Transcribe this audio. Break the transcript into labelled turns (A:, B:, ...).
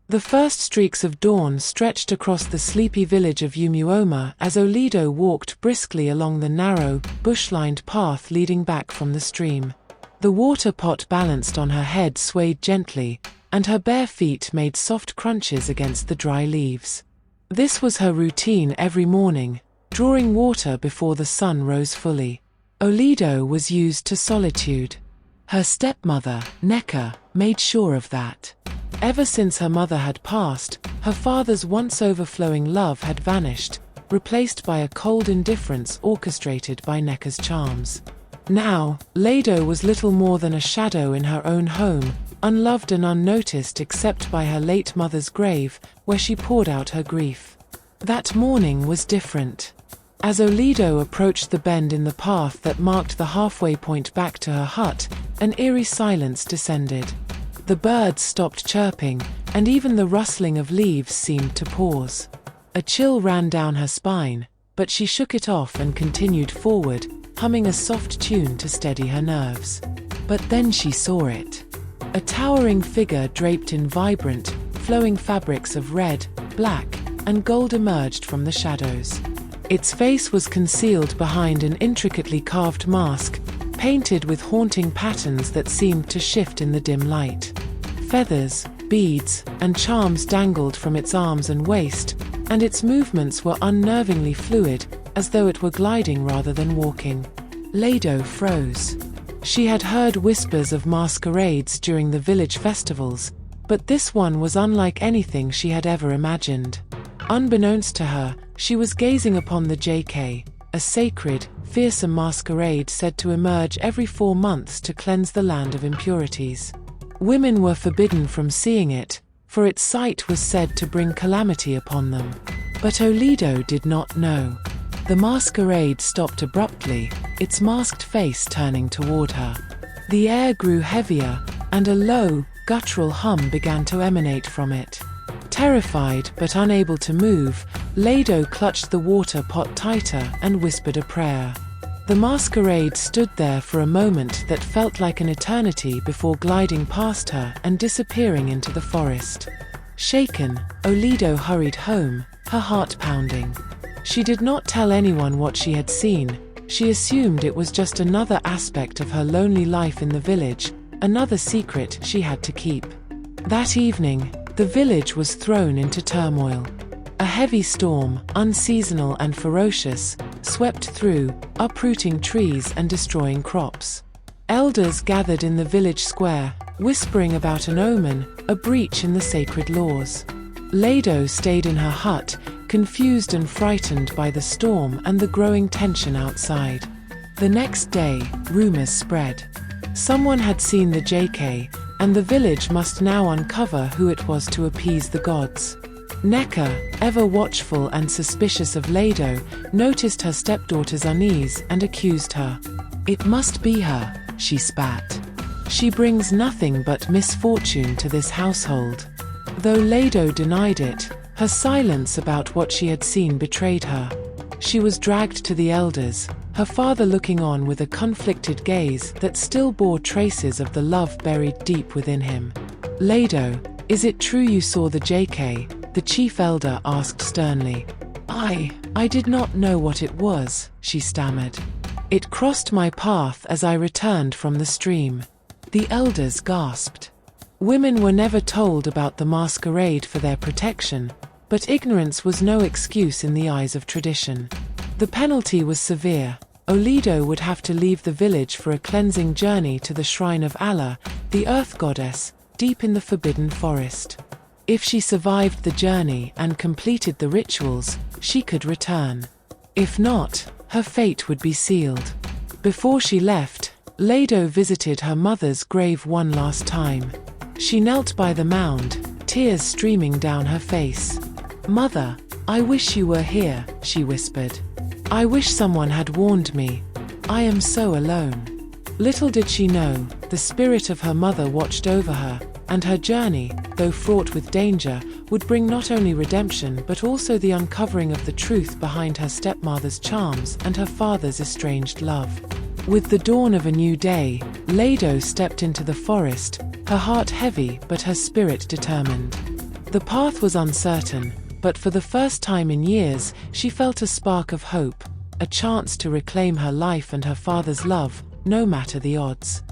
A: The first streaks of dawn stretched across the sleepy village of Umuoma as Olaedo walked briskly along the narrow, bush-lined path leading back from the stream. The water pot balanced on her head swayed gently, and her bare feet made soft crunches against the dry leaves. This was her routine every morning, drawing water before the sun rose fully. Olaedo was used to solitude. Her stepmother, Neka, made sure of that. Ever since her mother had passed, her father's once overflowing love had vanished, replaced by a cold indifference orchestrated by Neka's charms. Now, Olaedo was little more than a shadow in her own home, unloved and unnoticed except by her late mother's grave, where she poured out her grief. That morning was different. As Olaedo approached the bend in the path that marked the halfway point back to her hut, an eerie silence descended. The birds stopped chirping, and even the rustling of leaves seemed to pause. A chill ran down her spine, but she shook it off and continued forward, humming a soft tune to steady her nerves. But then she saw it. A towering figure draped in vibrant, flowing fabrics of red, black, and gold emerged from the shadows. Its face was concealed behind an intricately carved mask, painted with haunting patterns that seemed to shift in the dim light. Feathers, beads, and charms dangled from its arms and waist, and its movements were unnervingly fluid, as though it were gliding rather than walking. Olaedo froze. She had heard whispers of masquerades during the village festivals, but this one was unlike anything she had ever imagined. Unbeknownst to her, she was gazing upon the JK, a sacred, fearsome masquerade said to emerge every 4 months to cleanse the land of impurities. Women were forbidden from seeing it, for its sight was said to bring calamity upon them. But Olaedo did not know. The masquerade stopped abruptly, its masked face turning toward her. The air grew heavier, and a low, guttural hum began to emanate from it. Terrified but unable to move, Olaedo clutched the water pot tighter and whispered a prayer. The masquerade stood there for a moment that felt like an eternity before gliding past her and disappearing into the forest. Shaken, Olaedo hurried home, her heart pounding. She did not tell anyone what she had seen. She assumed it was just another aspect of her lonely life in the village, another secret she had to keep. That evening, the village was thrown into turmoil. A heavy storm, unseasonal and ferocious, swept through, uprooting trees and destroying crops. Elders gathered in the village square, whispering about an omen, a breach in the sacred laws. Olaedo stayed in her hut, confused and frightened by the storm and the growing tension outside. The next day, rumors spread. Someone had seen the JK, and the village must now uncover who it was to appease the gods. Neka, ever watchful and suspicious of Olaedo, noticed her stepdaughter's unease and accused her. "It must be her," she spat. "She brings nothing but misfortune to this household." Though Olaedo denied it, her silence about what she had seen betrayed her. She was dragged to the elders, her father looking on with a conflicted gaze that still bore traces of the love buried deep within him. "Olaedo, is it true you saw the JK?" the chief elder asked sternly. I did not know what it was," she stammered. "It crossed my path as I returned from the stream." The elders gasped. Women were never told about the masquerade for their protection, but ignorance was no excuse in the eyes of tradition. The penalty was severe. Olaedo would have to leave the village for a cleansing journey to the shrine of Allah, the earth goddess, deep in the forbidden forest. If she survived the journey and completed the rituals, she could return. If not, her fate would be sealed. Before she left, Olaedo visited her mother's grave one last time. She knelt by the mound, tears streaming down her face. "Mother, I wish you were here," she whispered. "I wish someone had warned me. I am so alone." Little did she know, the spirit of her mother watched over her, and her journey, though fraught with danger, would bring not only redemption but also the uncovering of the truth behind her stepmother's charms and her father's estranged love. With the dawn of a new day, Olaedo stepped into the forest, her heart heavy but her spirit determined. The path was uncertain, but for the first time in years, she felt a spark of hope, a chance to reclaim her life and her father's love, no matter the odds.